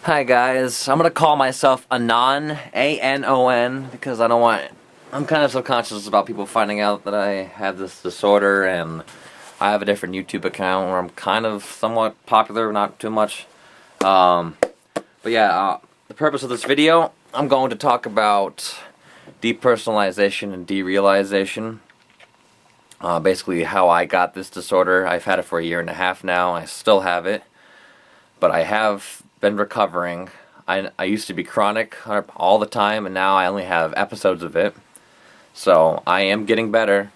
Hi guys, I'm gonna call myself Anon, A-N-O-N, because I'm kind of subconscious about people finding out that I have this disorder, and I have a different YouTube account where I'm kind of somewhat popular, not too much. But yeah, the purpose of this video, I'm going to talk about depersonalization and derealization. Basically how I got this disorder. I've had it for a year and a half now. I still have it, but I have been recovering. I used to be chronic all the time, and now I only have episodes of it. So I am getting better.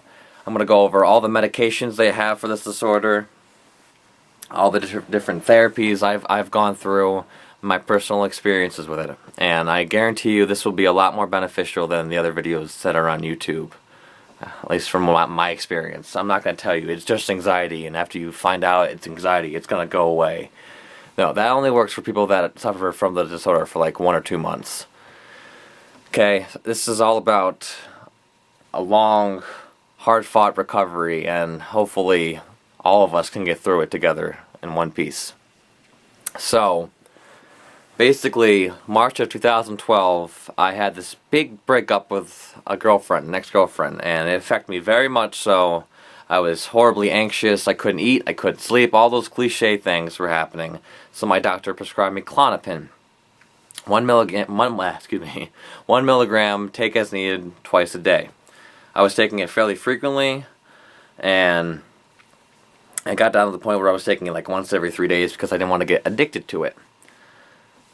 I'm going to go over all the medications they have for this disorder, all the different therapies I've gone through, my personal experiences with it. And I guarantee you this will be a lot more beneficial than the other videos that are on YouTube. At least from my experience. I'm not going to tell you it's just anxiety, and after you find out it's anxiety, it's going to go away. No, that only works for people that suffer from the disorder for like 1 or 2 months. Okay, this is all about a long, hard-fought recovery, and hopefully all of us can get through it together in one piece. So, basically, March of 2012, I had this big breakup with an ex-girlfriend, and it affected me very much so. I was horribly anxious, I couldn't eat, I couldn't sleep, all those cliche things were happening. So my doctor prescribed me Klonopin. 1 milligram, take as needed, twice a day. I was taking it fairly frequently, and I got down to the point where I was taking it like once every 3 days because I didn't want to get addicted to it.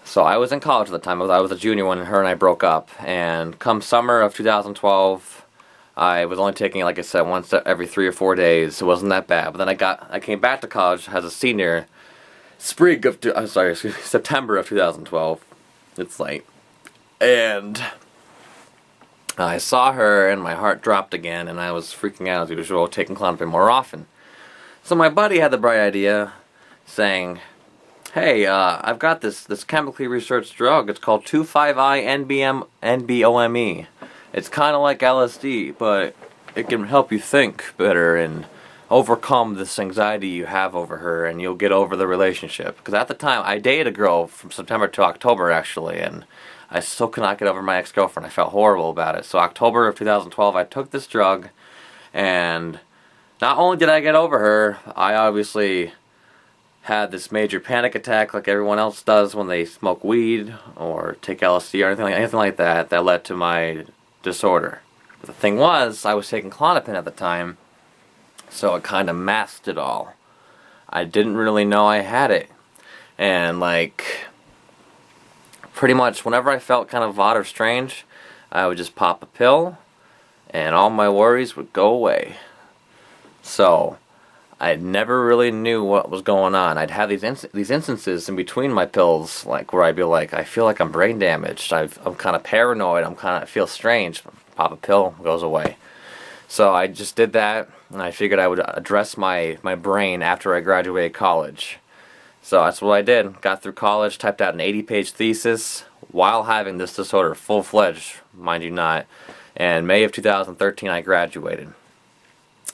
So I was in college at the time. I was a junior when her and I broke up, and come summer of 2012, I was only taking it, like I said, once every 3 or 4 days. It wasn't that bad. But then I came back to college as a senior, September of 2012. It's late. And I saw her, and my heart dropped again, and I was freaking out as usual, taking Klonopin more often. So my buddy had the bright idea, saying, hey, I've got this chemically researched drug. It's called 2,5-NBME. It's kind of like LSD, but it can help you think better and overcome this anxiety you have over her, and you'll get over the relationship. Because at the time, I dated a girl from September to October, actually, and I still could not get over my ex-girlfriend. I felt horrible about it. So October of 2012, I took this drug, and not only did I get over her, I obviously had this major panic attack like everyone else does when they smoke weed or take LSD or anything like that led to my disorder. But the thing was, I was taking Klonopin at the time, so it kind of masked it all. I didn't really know I had it. And pretty much whenever I felt kind of odd or strange, I would just pop a pill, and all my worries would go away. So I never really knew what was going on. I'd have these instances in between my pills, like where I'd be like, I feel like I'm brain damaged. I'm kind of paranoid. I feel strange. Pop a pill, goes away. So I just did that, and I figured I would address my brain after I graduated college. So that's what I did. Got through college, typed out an 80-page thesis while having this disorder, full-fledged, mind you not. And May of 2013, I graduated.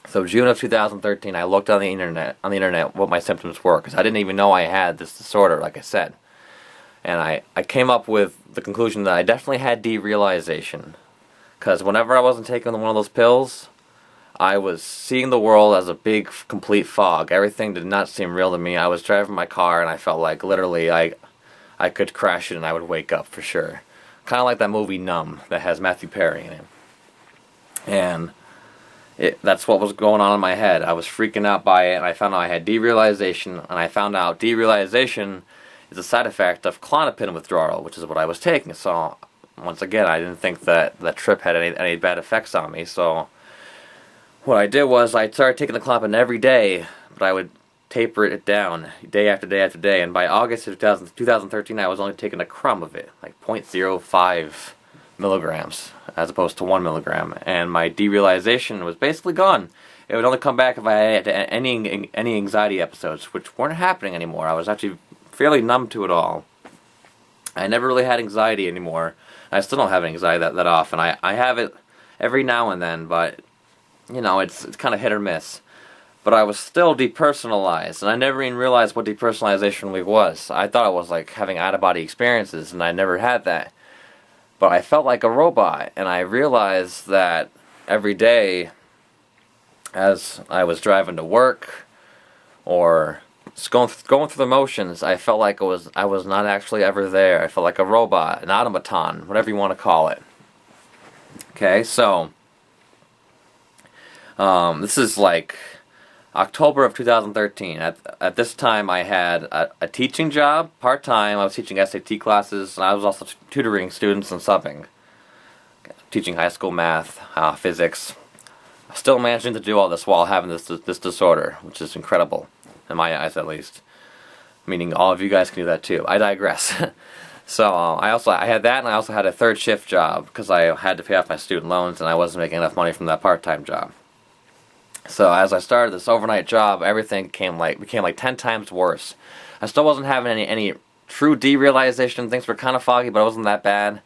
So June of 2013, I looked on the internet what my symptoms were, because I didn't even know I had this disorder, like I said. And I came up with the conclusion that I definitely had derealization. Because whenever I wasn't taking one of those pills, I was seeing the world as a big, complete fog. Everything did not seem real to me. I was driving my car, and I felt like literally I could crash it and I would wake up for sure. Kind of like that movie Numb that has Matthew Perry in it. And that's what was going on in my head. I was freaking out by it, and I found out I had derealization, and I found out derealization is a side effect of Klonopin withdrawal, which is what I was taking. So, once again, I didn't think that trip had any bad effects on me. So, what I did was I started taking the Klonopin every day, but I would taper it down day after day after day, and by August of 2013, I was only taking a crumb of it, like 0.05 milligrams as opposed to 1 milligram, and my derealization was basically gone. It would only come back if I had any anxiety episodes, which weren't happening anymore. I was actually fairly numb to it all. I never really had anxiety anymore. I still don't have anxiety that often. I have it every now and then, but you know, it's kind of hit or miss. but I was still depersonalized, and I never even realized what depersonalization really was. I thought it was like having out-of-body experiences, and I never had that. But I felt like a robot, and I realized that every day as I was driving to work or just going through the motions, I felt like I was not actually ever there. I felt like a robot, an automaton, whatever you want to call it. Okay, so this is like October of 2013. At this time, I had a teaching job, part-time. I was teaching SAT classes, and I was also tutoring students and subbing. Teaching high school math, physics. Still managing to do all this while having this disorder, which is incredible, in my eyes at least. Meaning all of you guys can do that too. I digress. So I had that, and I also had a third shift job because I had to pay off my student loans, and I wasn't making enough money from that part-time job. So as I started this overnight job, everything became like 10 times worse. I still wasn't having any true derealization. Things were kind of foggy, but it wasn't that bad.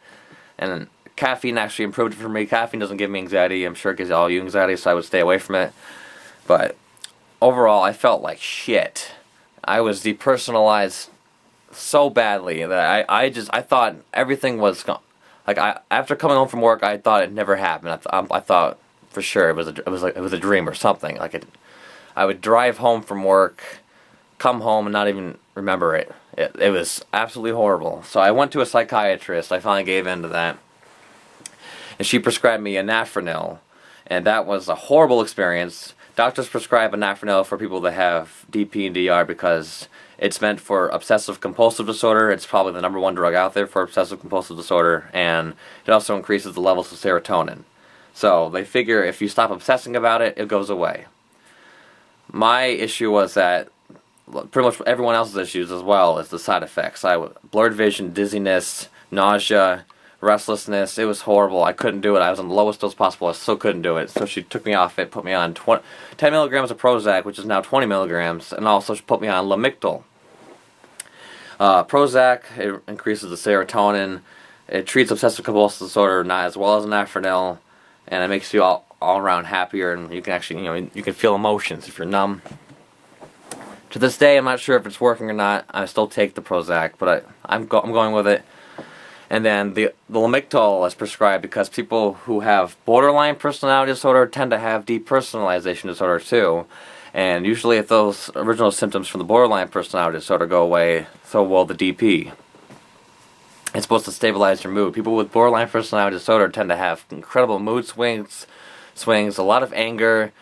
And caffeine actually improved it for me. Caffeine doesn't give me anxiety. I'm sure it gives all you anxiety, so I would stay away from it. But overall, I felt like shit. I was depersonalized so badly that I thought everything was like after coming home from work, I thought it never happened. I thought for sure it was a dream or something. I would drive home from work, come home, and not even remember it. It was absolutely horrible. So I went to a psychiatrist. I finally gave in to that, and she prescribed me anafranil, and that was a horrible experience. Doctors prescribe anafranil for people that have DP and DR because it's meant for obsessive-compulsive disorder. It's probably the #1 drug out there for obsessive-compulsive disorder, and it also increases the levels of serotonin. So they figure if you stop obsessing about it, it goes away. My issue was that pretty much everyone else's issues as well is the side effects. Blurred vision, dizziness, nausea, restlessness. It was horrible. I couldn't do it. I was on the lowest dose possible. I still couldn't do it. So she took me off it, put me on 10 milligrams of Prozac, which is now 20 milligrams, and also she put me on Lamictal. Prozac, it increases the serotonin. It treats obsessive compulsive disorder not as well as anafranil, and it makes you all around happier, and you can actually, you can feel emotions if you're numb. To this day, I'm not sure if it's working or not. I still take the Prozac, but I'm going with it. And then the Lamictal is prescribed because people who have borderline personality disorder tend to have depersonalization disorder too. And usually if those original symptoms from the borderline personality disorder go away, so will the DP. It's supposed to stabilize your mood. People with borderline personality disorder tend to have incredible mood swings, a lot of anger,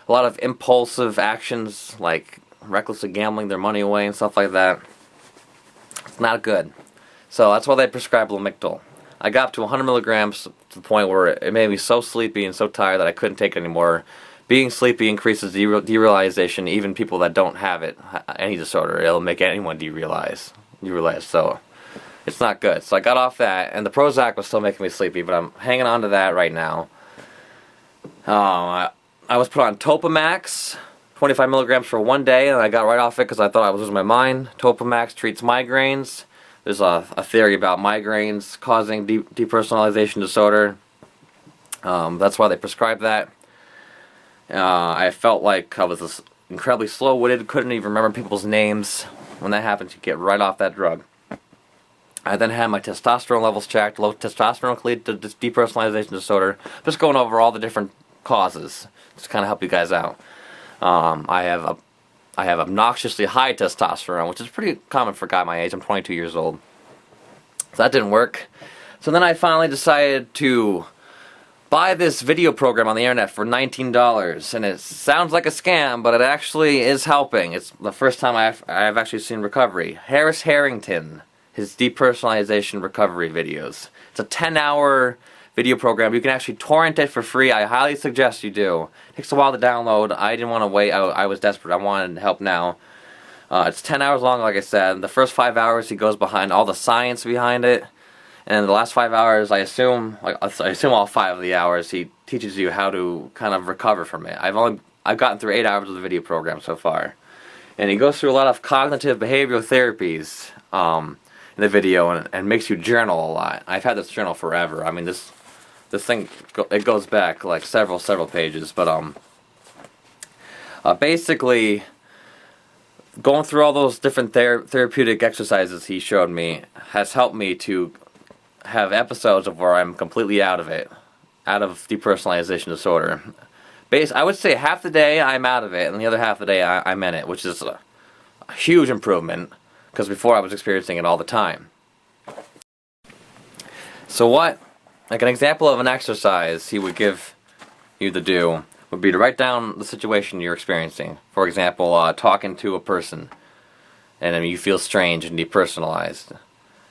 a lot of impulsive actions like recklessly gambling their money away and stuff like that. It's not good. So that's why they prescribe Lamictal. I got up to 100 milligrams to the point where it made me so sleepy and so tired that I couldn't take it anymore. Being sleepy increases derealization. Even people that don't have it, any disorder, it'll make anyone derealize. So it's not good. So I got off that, and the Prozac was still making me sleepy, but I'm hanging on to that right now. I was put on Topamax, 25 milligrams for one day, and I got right off it because I thought I was losing my mind. Topamax treats migraines. There's a theory about migraines causing depersonalization disorder. That's why they prescribe that. I felt like I was incredibly slow-witted, couldn't even remember people's names. When that happens, you get right off that drug. I then had my testosterone levels checked. Low testosterone can lead to depersonalization disorder. Just going over all the different causes, just to kind of help you guys out. I have obnoxiously high testosterone, which is pretty common for a guy my age. I'm 22 years old. So that didn't work. So then I finally decided to buy this video program on the internet for $19. And it sounds like a scam, but it actually is helping. It's the first time I've actually seen recovery. Harris Harrington, his depersonalization recovery videos. It's a 10-hour video program. You can actually torrent it for free. I highly suggest you do. It takes a while to download. I didn't want to wait. I was desperate. I wanted help now. It's 10 hours long, like I said. The first 5 hours, he goes behind all the science behind it. And the last 5 hours, I assume all 5 of the hours, he teaches you how to kind of recover from it. I've gotten through 8 hours of the video program so far. And he goes through a lot of cognitive behavioral therapies in the video, and makes you journal a lot. I've had this journal forever. I mean, this thing, it goes back like several pages, but Basically, going through all those different therapeutic exercises he showed me has helped me to have episodes of where I'm completely out of it, out of depersonalization disorder. I would say half the day I'm out of it, and the other half of the day I'm in it, which is a huge improvement, because before I was experiencing it all the time. So like an example of an exercise he would give you to do would be to write down the situation you're experiencing. For example, talking to a person, and then you feel strange and depersonalized.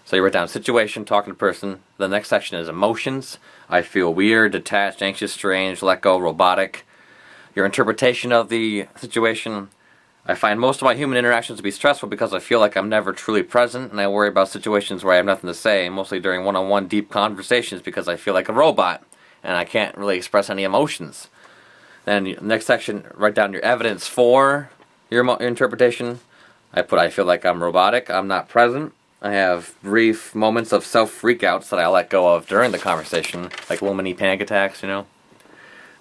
So you write down situation, talking to person. The next section is emotions. I feel weird, detached, anxious, strange, let go, robotic. Your interpretation of the situation. I find most of my human interactions to be stressful because I feel like I'm never truly present, and I worry about situations where I have nothing to say, mostly during one-on-one deep conversations because I feel like a robot, and I can't really express any emotions. Then next section, write down your evidence for your interpretation. I feel like I'm robotic, I'm not present. I have brief moments of self-freakouts that I let go of during the conversation, like little mini panic attacks,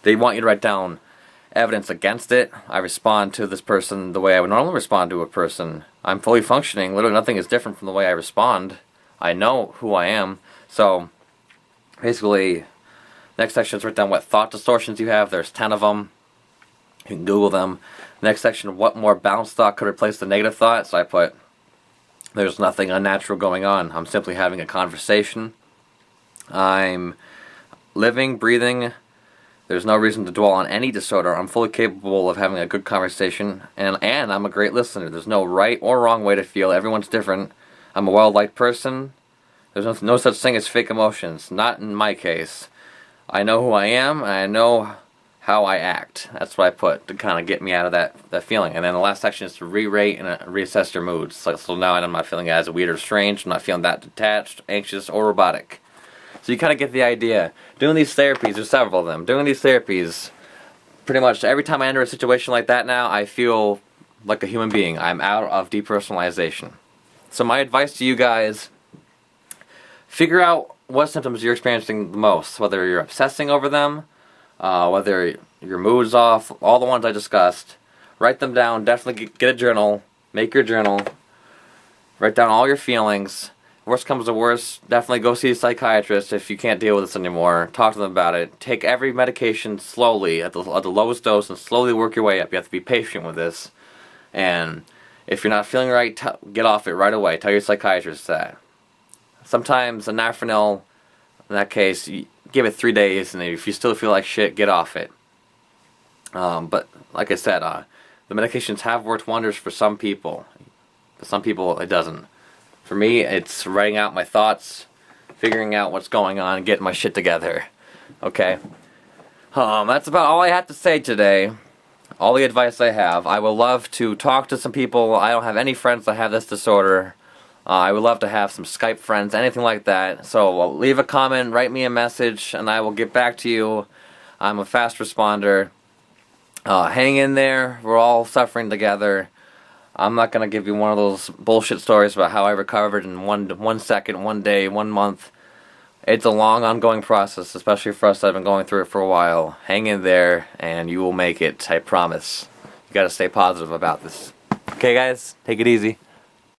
They want you to write down evidence against it. I respond to this person the way I would normally respond to a person. I'm fully functioning. Literally nothing is different from the way I respond. I know who I am. So, basically, next section is write down what thought distortions you have. There's 10 of them. You can Google them. Next section, what more balanced thought could replace the negative thought? So I put, there's nothing unnatural going on. I'm simply having a conversation. I'm living, breathing. There's no reason to dwell on any disorder. I'm fully capable of having a good conversation, and I'm a great listener. There's no right or wrong way to feel. Everyone's different. I'm a well-liked person. There's no such thing as fake emotions. Not in my case. I know who I am, and I know how I act. That's what I put to kind of get me out of that feeling. And then the last section is to re-rate and reassess your moods. So now I'm not feeling as weird or strange. I'm not feeling that detached, anxious, or robotic. So you kind of get the idea. Doing these therapies, there's several of them. Doing these therapies, pretty much every time I enter a situation like that now, I feel like a human being. I'm out of depersonalization. So my advice to you guys, figure out what symptoms you're experiencing the most. Whether you're obsessing over them, whether your mood's off, all the ones I discussed. Write them down. Definitely get a journal. Make your journal. Write down all your feelings. Worst comes to worst, definitely go see a psychiatrist if you can't deal with this anymore. Talk to them about it. Take every medication slowly at the lowest dose and slowly work your way up. You have to be patient with this. And if you're not feeling right, get off it right away. Tell your psychiatrist that. Sometimes anafranil, in that case, you give it 3 days, and if you still feel like shit, get off it. But like I said, the medications have worked wonders for some people. For some people, it doesn't. For me, it's writing out my thoughts, figuring out what's going on, getting my shit together. Okay? That's about all I have to say today. All the advice I have. I would love to talk to some people. I don't have any friends that have this disorder. I would love to have some Skype friends, anything like that. So leave a comment, write me a message, and I will get back to you. I'm a fast responder. Hang in there. We're all suffering together. I'm not going to give you one of those bullshit stories about how I recovered in one second, 1 day, 1 month. It's a long, ongoing process, especially for us that have been going through it for a while. Hang in there, and you will make it, I promise. You got to stay positive about this. Okay, guys? Take it easy.